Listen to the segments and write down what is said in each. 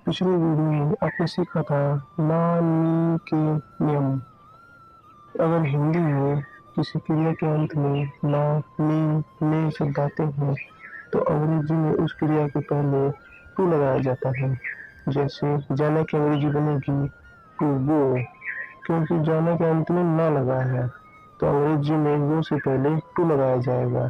पिछली वीडियो में आपने सीखा था ना नी के नियम। अगर हिंदी में किसी क्रिया के अंत में ना नी ने शब्द आते हैं तो अंग्रेजी में उस क्रिया के पहले टू लगाया जाता है। जैसे जाना की अंग्रेजी बनेगी टू गो, क्योंकि जाना के अंत में ना लगा है तो अंग्रेजी में गो से पहले टू लगाया जाएगा।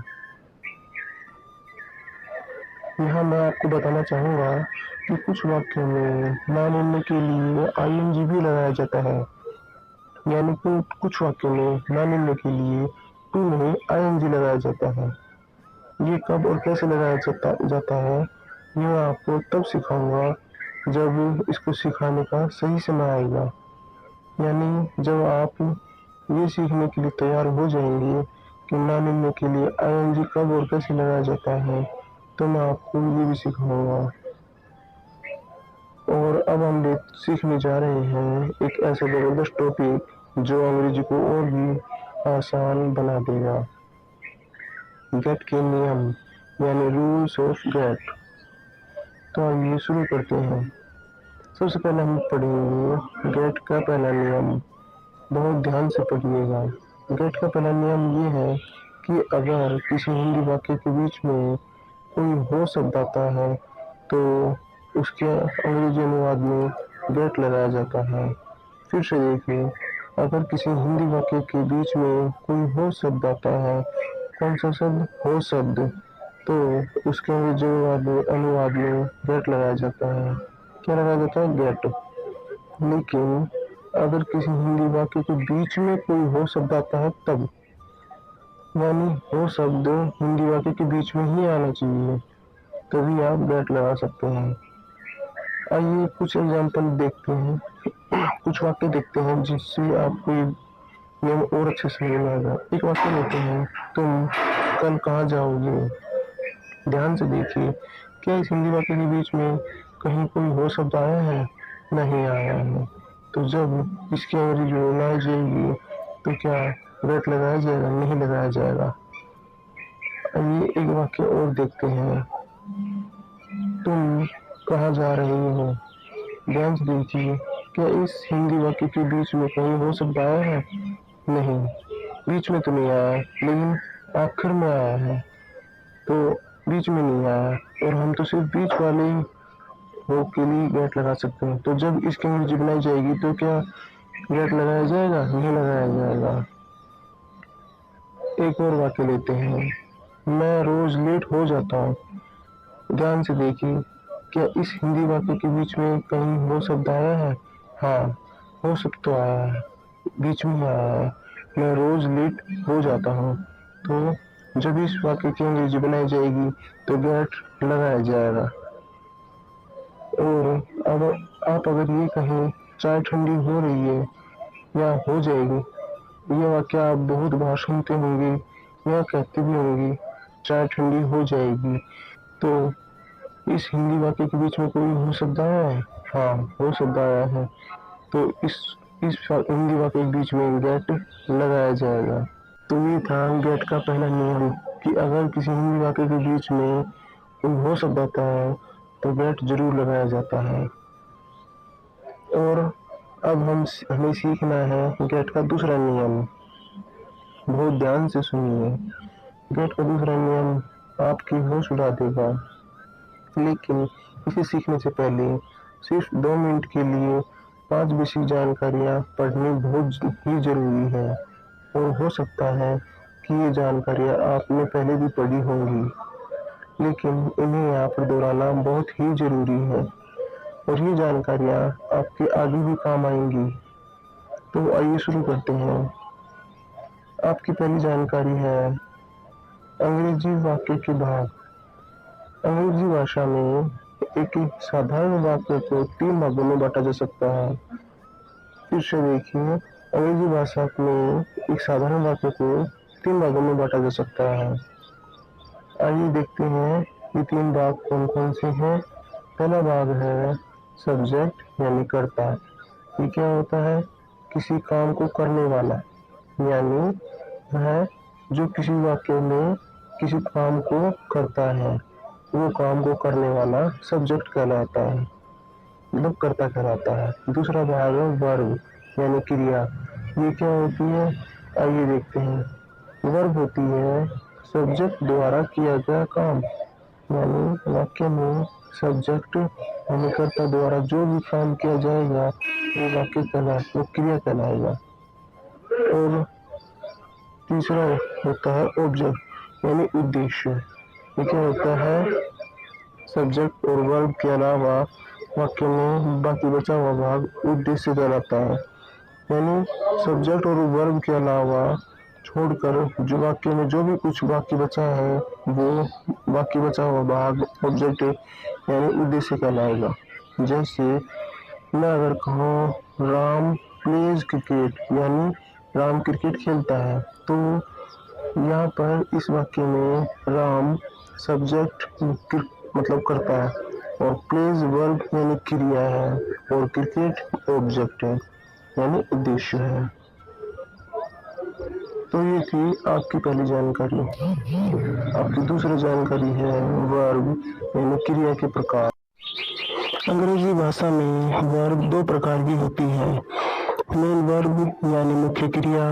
यहाँ मैं आपको बताना चाहूँगा कि कुछ वाक्यों में ना मिलने के लिए आईएनजी भी लगाया जाता है, यानी कि कुछ वाक्यों में ना मिलने के लिए टू नहीं आईएनजी लगाया जाता है। ये कब और कैसे लगाया जाता है ये मैं आपको तब सिखाऊंगा जब इसको सिखाने का सही समय आएगा, यानी जब आप ये सीखने के लिए तैयार हो जाएंगे कि ना मिलने के लिए आईएनजी कब और कैसे लगाया जाता है तो मैं आपको ये भी सिखाऊंगा। और अब हम सीखने जा रहे हैं एक ऐसा जबरदस्त टॉपिक जो अंग्रेजी को और भी आसान बना देगा। गेट के नियम यानी रूल्स ऑफ गेट। तो आइए शुरू करते हैं। सबसे पहले हम पढ़ेंगे गेट का पहला नियम। बहुत ध्यान से पढ़िएगा। गेट का पहला नियम ये है कि अगर किसी हिंदी वाक्य के बीच में कोई हो शब्द आता है तो उसके अंग्रेजी अनुवाद में गेट लगाया जाता है। फिर से देखिए, अगर किसी हिंदी वाक्य के बीच में कोई हो शब्द आता है, कौन सा शब्द? हो शब्द, तो उसके अंग्रेजी अनुवाद में गेट लगाया जाता है। क्या लगाया जाता है? गेट। लेकिन अगर किसी हिंदी वाक्य के बीच में कोई हो शब्द आता है तब, यानी हो शब्द हिंदी वाक्य के बीच में ही आना चाहिए, तभी आप गेट लगा सकते हैं। आइए कुछ एग्जाम्पल देखते हैं, कुछ वाक्य देखते हैं जिससे आपको ये नियम और अच्छे से समझ में आएगा। एक वाक्य लेते हैं, तुम कल कहाँ जाओगे? ध्यान से देखिए, क्या इस हिंदी वाक्य के बीच में कहीं कोई हो शब्द आया है? नहीं आया है। तो जब इसकी अंग्रेजी बनाई जाएगी तो क्या गेट लगाया जाएगा? नहीं लगाया जाएगा। आइए एक वाक्य और देखते हैं, तुम कहाँ जा रही हो? ध्यान से देखिए, क्या इस हिंदी वाक्य के बीच में कहीं हो शब्द आया है? नहीं, बीच में तो नहीं आया, लेकिन आखिर में आया है, तो बीच में नहीं आया और हम तो सिर्फ बीच वाले हो के लिए गेट लगा सकते हैं। तो जब इसकी अंग्रेजी बनाई जाएगी तो क्या गेट लगाया जाएगा? नहीं लगाया जाएगा। एक और वाक्य लेते हैं, मैं रोज लेट हो जाता हूँ। ध्यान से देखिए, क्या इस हिंदी वाक्य के बीच में कहीं हो शब्द आया है? हाँ, हो शब्द तो आया है, बीच में आया है, मैं रोज लेट हो जाता हूँ। तो जब इस वाक्य की अंग्रेजी बनाई जाएगी तो गेट लगाया जाएगा। और अब आप अगर ये कहें चाय ठंडी हो रही है या हो जाएगी, ये वाक्य आप बहुत बार सुनते होंगे या कहते भी होंगे, चाय ठंडी हो जाएगी। तो इस हिंदी वाक्य के बीच में कोई हो शब्द आया है? हाँ, हो शब्द आया है, तो इस हिंदी वाक्य के बीच में गेट लगाया जाएगा। तो ये था गेट का पहला नियम कि अगर किसी हिंदी वाक्य के बीच में कोई हो शब्द आता है तो गेट जरूर लगाया जाता है। और अब हमें सीखना है गेट का दूसरा नियम। बहुत ध्यान से सुनिए। गेट का दूसरा नियम आपकी होश उड़ा देगा, लेकिन इसे सीखने से पहले सिर्फ 2 मिनट के लिए 5 बेसिक जानकारियाँ पढ़नी बहुत ही जरूरी है। और हो सकता है कि ये जानकारियाँ आपने पहले भी पढ़ी होंगी, लेकिन इन्हें यहाँ पर दोहराना बहुत ही जरूरी है और ये जानकारियाँ आपके आगे भी काम आएंगी। तो आइए शुरू करते हैं। आपकी पहली जानकारी है अंग्रेजी वाक्य के भाग। अंग्रेजी भाषा में एक साधारण वाक्य को 3 भागों में बांटा जा सकता है। फिर से देखिए, अंग्रेजी भाषा में एक साधारण वाक्य को 3 भागों में बांटा जा सकता है। आइए देखते हैं ये 3 भाग कौन कौन से हैं। पहला भाग है सब्जेक्ट यानी कर्ता। ये क्या होता है? किसी काम को करने वाला, यानी वह जो किसी वाक्य में किसी काम को करता है वो काम को करने वाला सब्जेक्ट कहलाता है। मतलब करता कहलाता है। दूसरा भाग है वर्ब यानी क्रिया। ये क्या होती है, आइए देखते हैं। वर्ब होती है सब्जेक्ट द्वारा किया गया काम, यानी वाक्य में सब्जेक्ट यानी कर्ता द्वारा जो भी काम किया जाएगा वो क्रिया कहलाएगा। और तीसरा होता है ऑब्जेक्ट यानी उद्देश्य। ये क्या होता है, सब्जेक्ट और वर्ब के अलावा वाक्य में बाकी बचा हुआ भाग उद्देश्य कहलाता है। यानी सब्जेक्ट और वर्ब के अलावा छोड़कर जो वाक्य में जो भी कुछ बाकी बचा है वो बाकी बचा हुआ भाग ऑब्जेक्ट यानी उद्देश्य कहलाएगा। जैसे मैं अगर कहूँ राम प्लेज क्रिकेट यानी राम क्रिकेट खेलता है, तो यहाँ पर इस वाक्य में राम सब्जेक्ट मतलब करता है और प्लेज वर्ब यानी क्रिया है और क्रिकेट ऑब्जेक्ट है यानी उद्देश्य है। तो ये थी आपकी पहली जानकारी। आपकी दूसरी जानकारी है वर्ब यानी क्रिया के प्रकार। अंग्रेजी भाषा में वर्ब दो प्रकार की होती है, मेन वर्ब यानी मुख्य क्रिया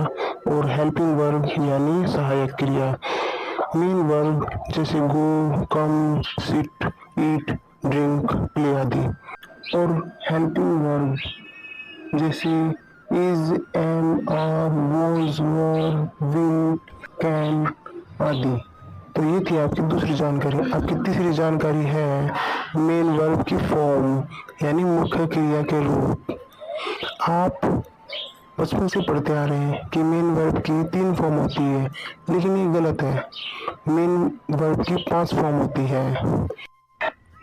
और हेल्पिंग वर्ब यानी सहायक क्रिया। मेन वर्ब जैसे go, come, sit, eat, drink, play आदि, और हेल्पिंग वर्ब जैसे is, am, are, was, were, will, can आदि। तो ये थी आपकी दूसरी जानकारी। आपकी तीसरी जानकारी है मेन वर्ब की फॉर्म यानी मुख्य क्रिया के रूप। आप बचपन से पढ़ते आ रहे हैं कि मेन वर्ब की 3 फॉर्म होती है, लेकिन ये गलत है। मेन वर्ब की 5 फॉर्म होती है,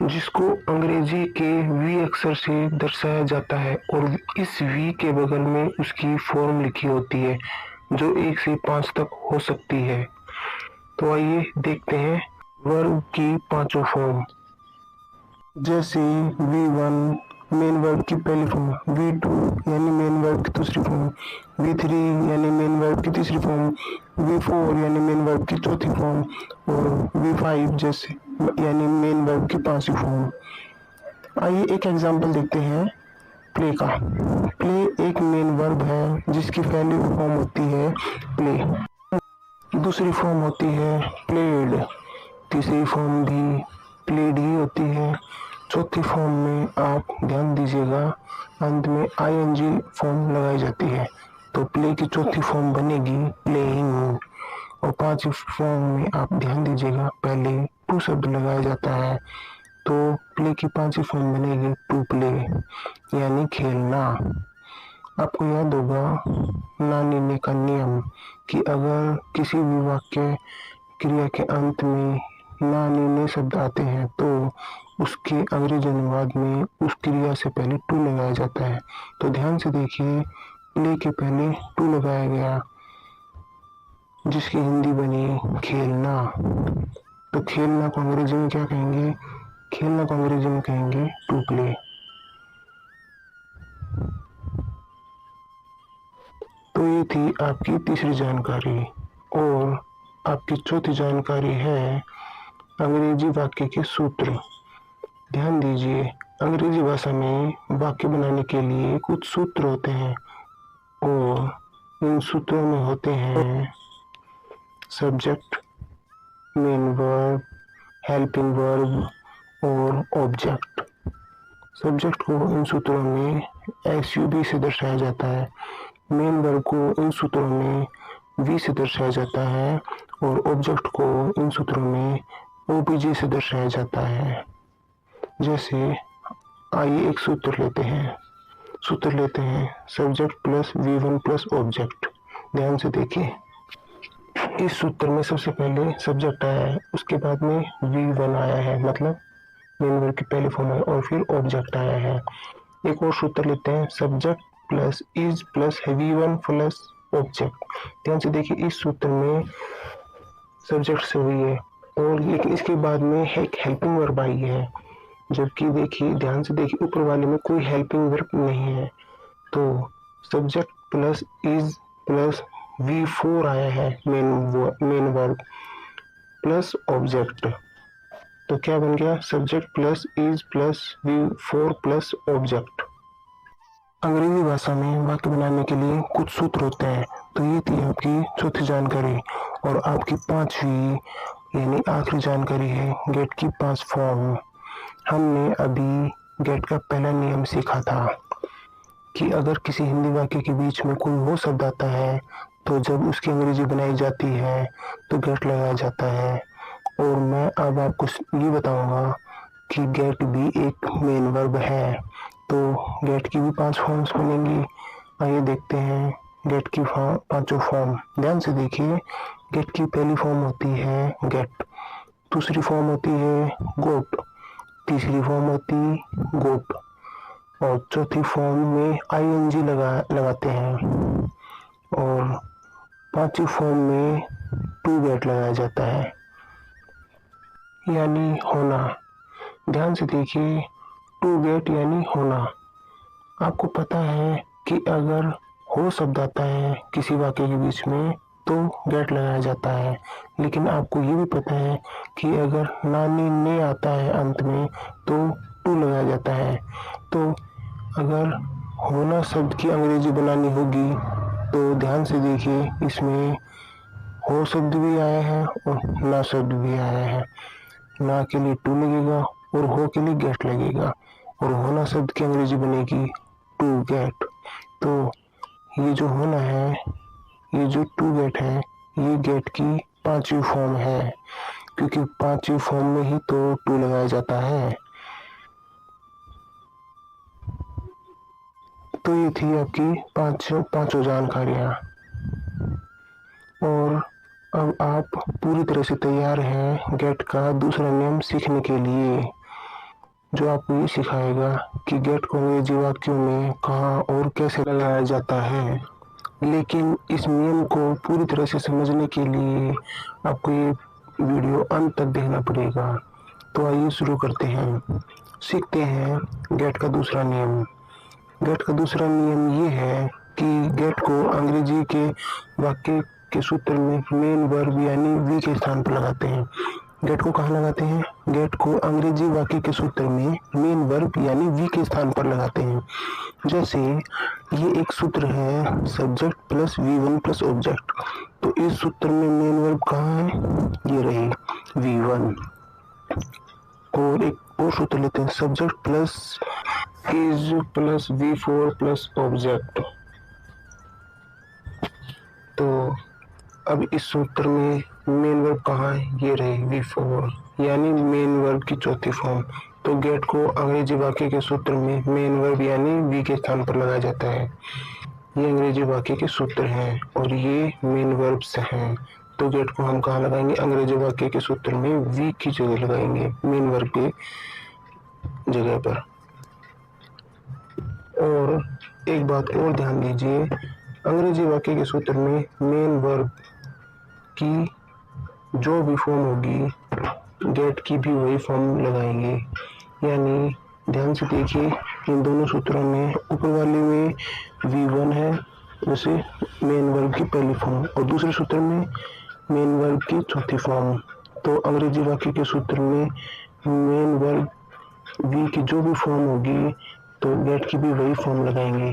जिसको अंग्रेजी के वी अक्षर से दर्शाया जाता है और इस वी के बगल में उसकी फॉर्म लिखी होती है जो 1 से 5 तक हो सकती है। तो आइए देखते हैं वर्ब की 5 फॉर्म। जैसे V1 मेन वर्ब की पहली फॉर्म, V2 यानी मेन वर्ब की दूसरी फॉर्म, V3 यानी मेन वर्ब की तीसरी फॉर्म, V4 यानी मेन वर्ब की चौथी फॉर्म और V5 जैसे यानी मेन वर्ब की 5वीं फॉर्म। आइए एक एग्जांपल देखते हैं प्ले का। प्ले एक मेन वर्ब है जिसकी पहली फॉर्म होती है प्ले, दूसरी फॉर्म होती है प्लेड, तीसरी फॉर्म भी प्लेड ही होती है, चौथी फॉर्म में आप ध्यान दीजिएगा अंत में आईएनजी फॉर्म लगाई जाती है। तो प्ले की चौथी फॉर्म बनेगी प्लेइंग और 5वीं फॉर्म में आप ध्यान दीजिएगा पहले टू शब्द लगाया जाता है, तो प्ले की 5वीं फॉर्म बनेगी टू प्ले यानी खेलना। आपको याद होगा नानी ने का नियम कि अगर किसी भी वाक्य क्रिया के अंत में नानी ने शब्द आते हैं तो उसके अंग्रेजी अनुवाद में उस क्रिया से पहले टू लगाया जाता है। तो ध्यान से देखिए, प्ले के पहले टू लगाया गया जिसकी हिंदी बनी खेलना। तो खेलना को अंग्रेजी में क्या कहेंगे, खेलना को अंग्रेजी में कहेंगे टू प्ले। तो ये थी आपकी तीसरी जानकारी। और आपकी चौथी जानकारी है अंग्रेजी वाक्य के सूत्र। ध्यान दीजिए, अंग्रेजी भाषा में वाक्य बनाने के लिए कुछ सूत्र होते हैं और इन सूत्रों में होते हैं subject, main verb, helping verb और ऑब्जेक्ट। सब्जेक्ट को इन सूत्रों में एसयूबी से दर्शाया जाता है, मेन वर्ब को इन सूत्रों में वी से दर्शाया जाता है और ऑब्जेक्ट को इन सूत्रों में ओपीजी से दर्शाया जाता है। जैसे आइए एक सूत्र लेते हैं subject plus V1 plus object. ध्यान से देखिए, इस सूत्र में सबसे पहले सब्जेक्ट आया है, उसके बाद में V1 आया है मतलब मेन वर्ब की पहली फॉर्म है और फिर ऑब्जेक्ट आया है। एक और सूत्र लेते हैं subject plus is plus V1 plus object. ध्यान से देखिए, इस सूत्र में सब्जेक्ट से हुई है और लेकिन इसके बाद में एक हेल्पिंग वर्ब आई है, जबकि देखिए ध्यान से देखिए ऊपर वाले में कोई हेल्पिंग वर्ब नहीं है। तो subject plus is plus V4 आया है मेन वर्ब प्लस ऑब्जेक्ट। तो क्या बन गया, subject plus is plus V4 plus object. अंग्रेजी भाषा में वाक्य बनाने के लिए कुछ सूत्र होते हैं। तो ये थी आपकी चौथी जानकारी। और आपकी पांचवी यानी आखिरी जानकारी है गेट की 5 फॉर्म। हमने अभी गेट का पहला नियम सीखा था कि अगर किसी हिंदी वाक्य के बीच में कोई वो शब्द आता है तो जब उसकी अंग्रेजी बनाई जाती है तो गेट लगाया जाता है। और मैं अब आपको ये बताऊंगा कि गेट भी एक मेन वर्ब है। तो गेट की भी 5 फॉर्म्स बनेंगी। आइए देखते हैं गेट की पांचों फॉर्म। ध्यान से देखिए, गेट की पहली फॉर्म होती है गेट, दूसरी फॉर्म होती है गोट, तीसरी फॉर्म होती गोट और चौथी फॉर्म में ING लगाते हैं और पांचवी फॉर्म में टू गेट लगाया जाता है यानी होना। ध्यान से देखिए, टू गेट यानी होना। आपको पता है कि अगर हो शब्द आता है किसी वाक्य के बीच में तो गेट लगाया जाता है, लेकिन आपको ये भी पता है कि अगर नानी ने आता है अंत में तो टू लगाया जाता है। तो अगर होना शब्द की अंग्रेजी बनानी होगी तो ध्यान से देखिए, इसमें हो शब्द भी आया है और ना शब्द भी आया है। ना के लिए टू लगेगा और हो के लिए गेट लगेगा और होना शब्द की अंग्रेजी बनेगी टू गेट। तो ये जो होना है, ये जो टू गेट है, ये गेट की पांचवी फॉर्म है, क्योंकि पांचवी फॉर्म में ही तो टू लगाया जाता है। तो ये थी आपकी पांचों जानकारियां। और अब आप पूरी तरह से तैयार हैं गेट का दूसरा नियम सीखने के लिए, जो आपको ये सिखाएगा कि गेट को अंग्रेजी वाक्यों में कहाँ और कैसे लगाया जाता है। लेकिन इस नियम को पूरी तरह से समझने के लिए आपको ये वीडियो अंत तक देखना पड़ेगा। तो आइए शुरू करते हैं, सीखते हैं गेट का दूसरा नियम। गेट का दूसरा नियम ये है कि गेट को अंग्रेजी के वाक्य के सूत्र में मेन वर्ब यानी वी के स्थान पर लगाते हैं। गेट को कहाँ लगाते हैं? गेट को अंग्रेजी वाक्य के सूत्र में मेन वर्ब यानी वी के स्थान पर लगाते हैं। जैसे ये एक सूत्र है subject plus V1 plus object. तो इस सूत्र में मेन वर्ब कहाँ है? ये रही V1। और एक और सूत्र लेते हैं subject plus is plus V4 plus object. तो अब इस सूत्र में मेन वर्ब कहाँ है? ये रही V4 यानी मेन वर्ब की चौथी फॉर्म। तो गेट को अंग्रेजी वाक्य के सूत्र में मेन वर्ब यानी वी के स्थान पर लगाया जाता है। ये अंग्रेजी वाक्य के सूत्र हैं और ये मेन वर्ब्स हैं। तो गेट को हम कहाँ लगाएंगे? अंग्रेजी वाक्य के सूत्र में वी की जगह लगाएंगे, मेन वर्ब के जगह पर। और एक बात और ध्यान दीजिए, अंग्रेजी वाक्य के सूत्र में मेन वर्ब की जो भी फॉर्म होगी गेट की भी वही फॉर्म लगाएंगे। यानी ध्यान से देखिए, इन दोनों सूत्रों में ऊपर वाले में V1 है जैसे मेन वर्ब की पहली फॉर्म और दूसरे सूत्र में मेन वर्ब की चौथी फॉर्म। तो अंग्रेजी वाक्य के सूत्र में मेन वर्ब वी की जो भी फॉर्म होगी तो गेट की भी वही फॉर्म लगाएंगे।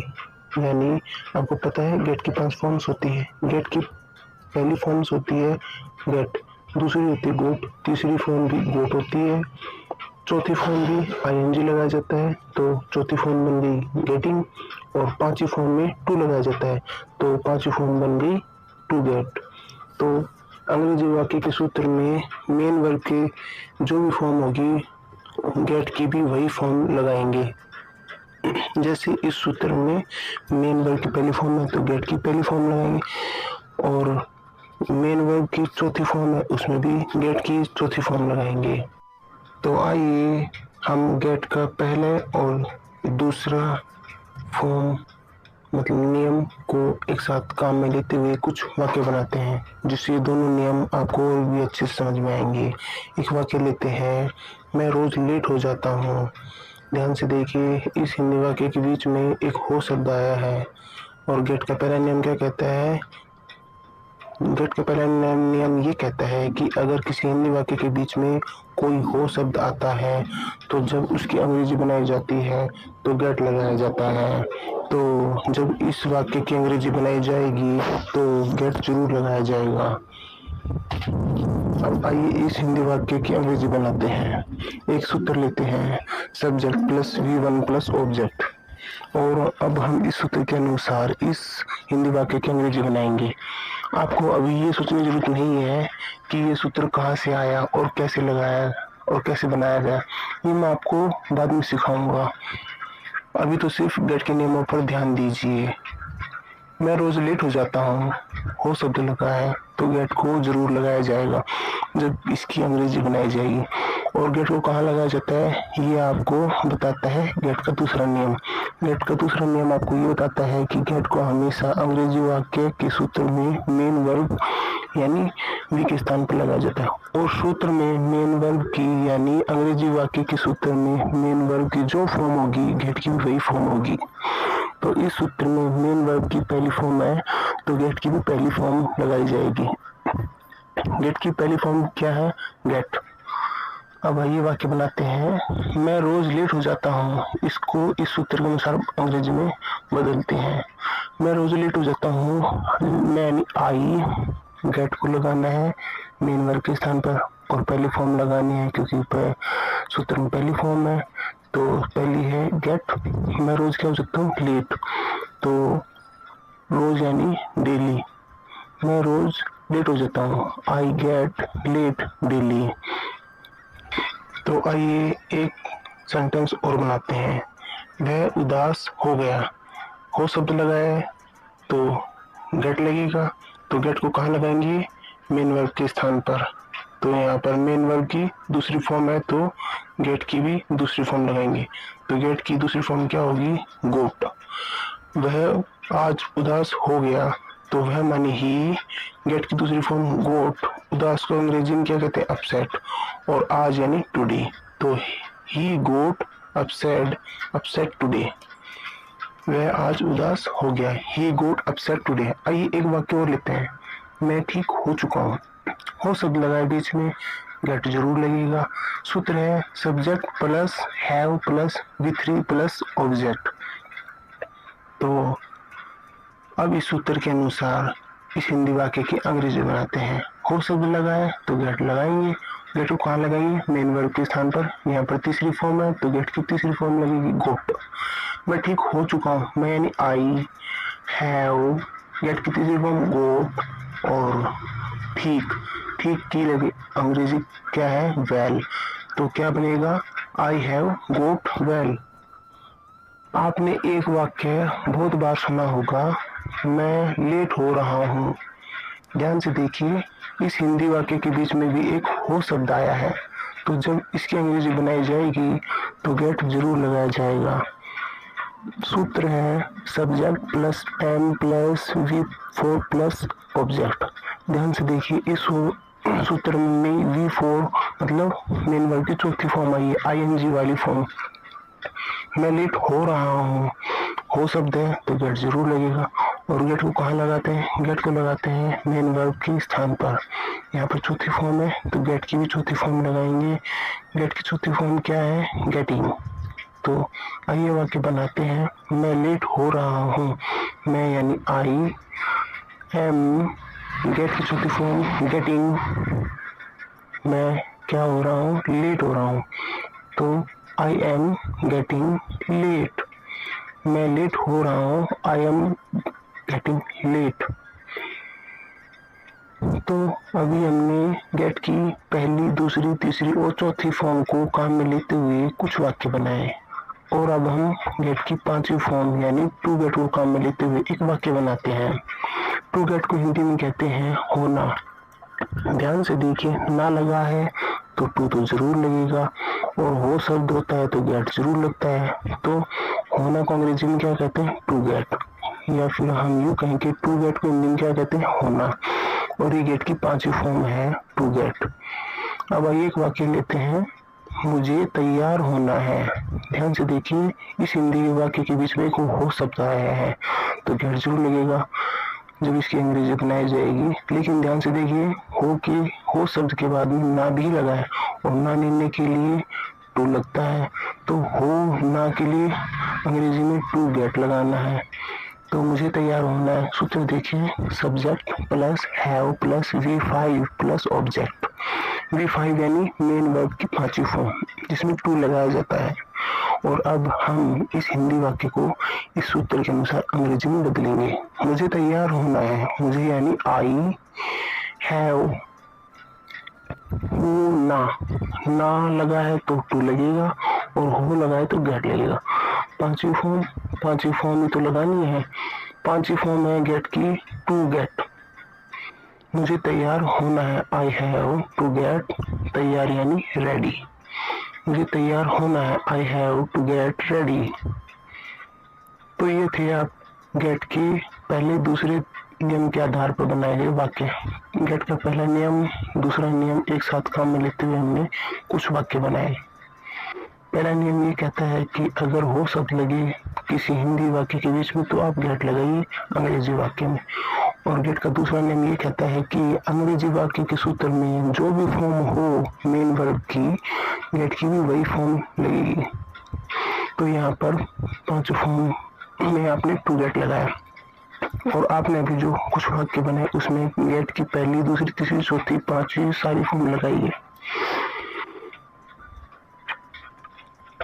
यानी आपको पता है गेट की 5 फॉर्म्स होती है। गेट की पहली फॉर्म्स होती है गेट, दूसरी होती है गोट, तीसरी फॉर्म भी गोट होती है, चौथी फॉर्म भी ING लगाया जाता है तो चौथी फॉर्म बन गई गेटिंग और पांचवी फॉर्म में टू लगाया जाता है तो पांचवी फॉर्म बन गई टू गेट। तो अंग्रेजी वाक्य के सूत्र में मेन वर्ब के जो भी फॉर्म होगी गेट की भी वही फॉर्म लगाएंगे। जैसे इस सूत्र में मेन वर्ब की पहली फॉर्म है तो गेट की पहली फॉर्म लगाएंगे और मेन वर्ब की चौथी फॉर्म है उसमें भी गेट की चौथी फॉर्म लगाएंगे। तो आइए हम गेट का पहले और दूसरा फॉर्म मतलब नियम को एक साथ काम में लेते हुए कुछ वाक्य बनाते हैं, जिससे ये दोनों नियम आपको और भी अच्छे से समझ में आएंगे। एक वाक्य लेते हैं, मैं रोज लेट हो जाता हूँ। ध्यान से देखिए, इस हिंदी वाक्य के बीच में एक हो शब्द आया है और गेट का पहला नियम क्या कहता है? गेट का पहला नियम ये कहता है कि अगर किसी हिंदी वाक्य के बीच में कोई हो शब्द आता है तो जब उसकी अंग्रेजी बनाई जाती है तो गेट लगाया जाता है। तो जब इस वाक्य की अंग्रेजी बनाई जाएगी तो गेट जरूर लगाया जाएगा। अब आइए इस हिंदी वाक्य की अंग्रेजी बनाते हैं। एक सूत्र लेते हैं, subject plus V1 plus object, और अब हम इस सूत्र के अनुसार इस हिंदी वाक्य की अंग्रेजी बनाएंगे। आपको अभी ये सोचने की जरूरत नहीं है कि ये सूत्र कहाँ से आया और कैसे लगाया और कैसे बनाया गया, ये मैं आपको बाद में सिखाऊंगा। अभी तो सिर्फ गेट के नियमों पर ध्यान दीजिए। मैं रोज लेट हो जाता हूँ, हो शब्द लगा है तो गेट को जरूर लगाया जाएगा जब इसकी अंग्रेजी बनाई जाएगी। और गेट को कहाँ लगाया जाता है ये आपको बताता है गेट का दूसरा नियम। गेट का दूसरा नियम आपको ये बताता है कि गेट को हमेशा अंग्रेजी वाक्य के सूत्र में मेन वर्ब यानी वी के स्थान पर लगाया जाता है। और सूत्र में मेन वर्ब की यानी अंग्रेजी वाक्य के सूत्र में मेन वर्ब की जो फॉर्म होगी गेट की भी वही फॉर्म होगी। तो इस सूत्र में मेन वर्ब की पहली फॉर्म है तो गेट की भी पहली फॉर्म लगाई जाएगी। गेट की पहली फॉर्म क्या है? गेट। अब आइए वाक्य बनाते हैं। मैं रोज लेट हो जाता हूँ, इसको इस सूत्र के अनुसार अंग्रेजी में बदलते हैं। मैं रोज लेट हो जाता हूँ, मैं यानी आई, गेट को लगाना है मेन वर्ब के स्थान पर और पहली फॉर्म लगानी है क्योंकि सूत्र में पहली फॉर्म है। तो पहली है गेट। मैं रोज क्या हो सकता हूँ? लेट। तो रोज यानी डेली। मैं रोज लेट हो जाता हूँ, आई गेट लेट डेली। तो आइए एक सेंटेंस और बनाते हैं। वह उदास हो गया, हो शब्द लगाए तो गेट लगेगा। तो गेट को कहाँ लगाएंगे? मेन वर्ब के स्थान पर। तो यहाँ पर मेन वर्ब की दूसरी फॉर्म है तो गेट की भी दूसरी फॉर्म लगाएंगे। तो गेट की दूसरी फॉर्म क्या होगी? गोट। वह आज उदास हो गया तो वह माने ही। गेट की दूसरी फॉर्म गोट। उदास को अंग्रेजी में क्या कहते हैं? अपसेट। और आज यानी टुडे। तो ही गोट अपसेट टुडे। वह आज उदास हो गया, ही गोट अपसेट टुडे। आइए एक वाक्य और लेते हैं। मैं ठीक हो चुका हूँ, हो शब्द लगाए बीच में गेट जरूर लगेगा। सूत्र है subject plus have plus V3 plus object. तो अब इस सूत्र के अनुसार इस हिंदी वाक्य की अंग्रेजी बनाते हैं। हो शब्द लगाए तो गेट लगाएंगे। गेट को कहाँ लगाएंगे? मेन वर्ब के स्थान पर। यहाँ पर तीसरी फॉर्म है तो गेट की तीसरी फॉर्म लगेगी गोट। मैं ठीक हो चुका हूँ, मैं यानी आई हैव, गेट की तीसरी फॉर्म गोट। और ठीक की लगे अंग्रेजी क्या है? वेल। तो क्या बनेगा? I have got well. आपने एक वाक्य बहुत बार सुना होगा, मैं लेट हो रहा हूँ। ध्यान से देखिए, इस हिंदी वाक्य के बीच में भी एक हो शब्द आया है। तो जब इसकी अंग्रेजी बनाई जाएगी तो गेट जरूर लगाया जाएगा। सूत्र है subject plus am plus V4 plus object. ध्यान से देखिए, इस सूत्र में V4 मतलब मेन वर्ब की चौथी फॉर्म आई है, ING वाली फॉर्म। मैं लेट हो रहा हूँ, हो शब्द है तो गेट जरूर लगेगा। और गेट को कहाँ लगाते हैं? गेट को लगाते हैं मेन वर्ब के स्थान पर। यहाँ पर चौथी फॉर्म है तो गेट की भी चौथी फॉर्म लगाएंगे। गेट की चौथी फॉर्म क्या है? गेटिंग। तो आइए वाक्य बनाते हैं। मैं लेट हो रहा हूँ, मैं यानी आई एम, गेट की चौथी फॉर्म गेटिंग, मैं क्या हो रहा हूँ? लेट हो रहा हूँ। तो आई एम गेटिंग लेट। मैं लेट हो रहा हूँ, आई एम गेटिंग लेट। तो अभी हमने गेट की पहली, दूसरी, तीसरी और चौथी फॉर्म को काम में लेते हुए कुछ वाक्य बनाए। और अब हम गेट की पांचवी फॉर्म यानी टू गेट को काम में लेते हुए एक वाक्य बनाते हैं। टू गेट को हिंदी में कहते हैं होना। ध्यान से देखिए, ना लगा है तो टू तो जरूर लगेगा, और हो शब्द होता है तो गेट जरूर लगता है। तो होना को अंग्रेजी में क्या कहते हैं? To get. या फिर हम यूँ कहें कि टू गेट को हिंदी में क्या कहते हैं? होना। और ये गेट की पांचवी फॉर्म है टू गेट। अब आइए एक वाक्य लेते हैं, मुझे तैयार होना है। ध्यान से देखिए, इस हिंदी के वाक्य के बीच में एक हो शब्द आया है तो गेट जरूर लगेगा। जब इसकी अंग्रेजी बनाई जाएगी। लेकिन ध्यान से देखिए, हो के हो शब्द के बाद में ना भी लगा है और ना लेने के लिए टू लगता है, तो हो ना के लिए अंग्रेजी में टू गेट लगाना है। तो मुझे तैयार होना है। सूत्र देखिए, subject plus have plus V5 plus object. V5 यानी मेन वर्ब की पांचवी फॉर्म जिसमें टू लगाया जाता है। और अब हम इस हिंदी वाक्य को इस सूत्र के अनुसार अंग्रेजी में बदलेंगे। मुझे तैयार होना है, मुझे यानी आई हैव, हूँ ना लगा है तो टू लगेगा और हो लगा है तो गेट लगेगा। पांचवी फॉर्म में तो लगानी है। पांचवी फॉर्म है गेट की, टू गेट। मुझे तैयार होना है, आई हैव टू गेट, तैयार यानी रेडी। मुझे तैयार होना है, I have to get ready. तो ये थे आप गेट के पहले दूसरे नियम के आधार पर बनाए गए वाक्य। गेट का पहला नियम, दूसरा नियम एक साथ काम में लेते हुए हमने कुछ वाक्य बनाए। पहला नियम ये कहता है कि अगर हो शब्द लगे किसी हिंदी वाक्य के बीच में तो आप गेट लगाइए अंग्रेजी वाक्य में। और गेट का दूसरा नियम ये कहता है कि अंग्रेजी वाक्य के सूत्र में जो भी फॉर्म हो मेन वर्ब की, गेट की भी वही फॉर्म लगेगी। तो यहाँ पर पांचों फॉर्म में आपने टू गेट लगाया और आपने अभी जो कुछ वाक्य बनाए उसमें गेट की पहली, दूसरी, तीसरी, चौथी, पांचवी सारी फॉर्म लगाई है।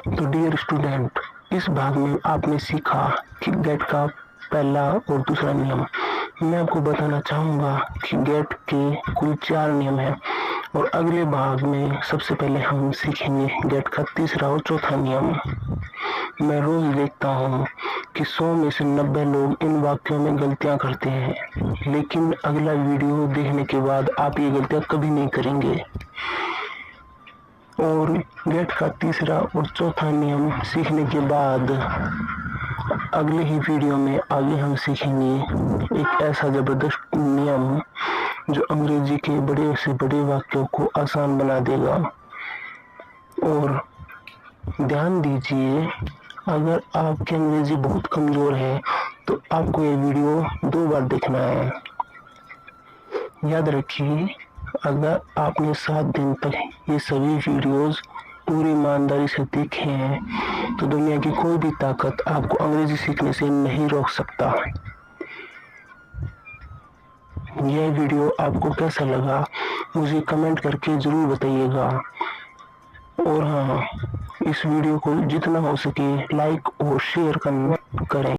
तो डियर स्टूडेंट, इस भाग में आपने सीखा कि गेट का पहला और दूसरा नियम। मैं आपको बताना चाहूंगा कि गेट के कुल 4 नियम हैं और अगले भाग में सबसे पहले हम सीखेंगे गेट का तीसरा और चौथा नियम। मैं रोज देखता हूँ कि 100 में से 90 लोग इन वाक्यों में गलतियां करते हैं, लेकिन अगला वीडियो देखने के बाद आप ये गलतियां कभी नहीं करेंगे। और गेट का तीसरा और चौथा नियम सीखने के बाद अगले ही वीडियो में आगे हम सीखेंगे एक ऐसा जबरदस्त नियम जो अंग्रेजी के बड़े से बड़े वाक्यों को आसान बना देगा। और ध्यान दीजिए, अगर आपकी अंग्रेजी बहुत कमजोर है तो आपको ये वीडियो 2 बार देखना है। याद रखिए, अगर आपने 7 दिन तक ये सभी वीडियोस पूरी ईमानदारी से देखे हैं तो दुनिया की कोई भी ताकत आपको अंग्रेजी सीखने से नहीं रोक सकता। यह वीडियो आपको कैसा लगा मुझे कमेंट करके जरूर बताइएगा। और हाँ, इस वीडियो को जितना हो सके लाइक और शेयर करें।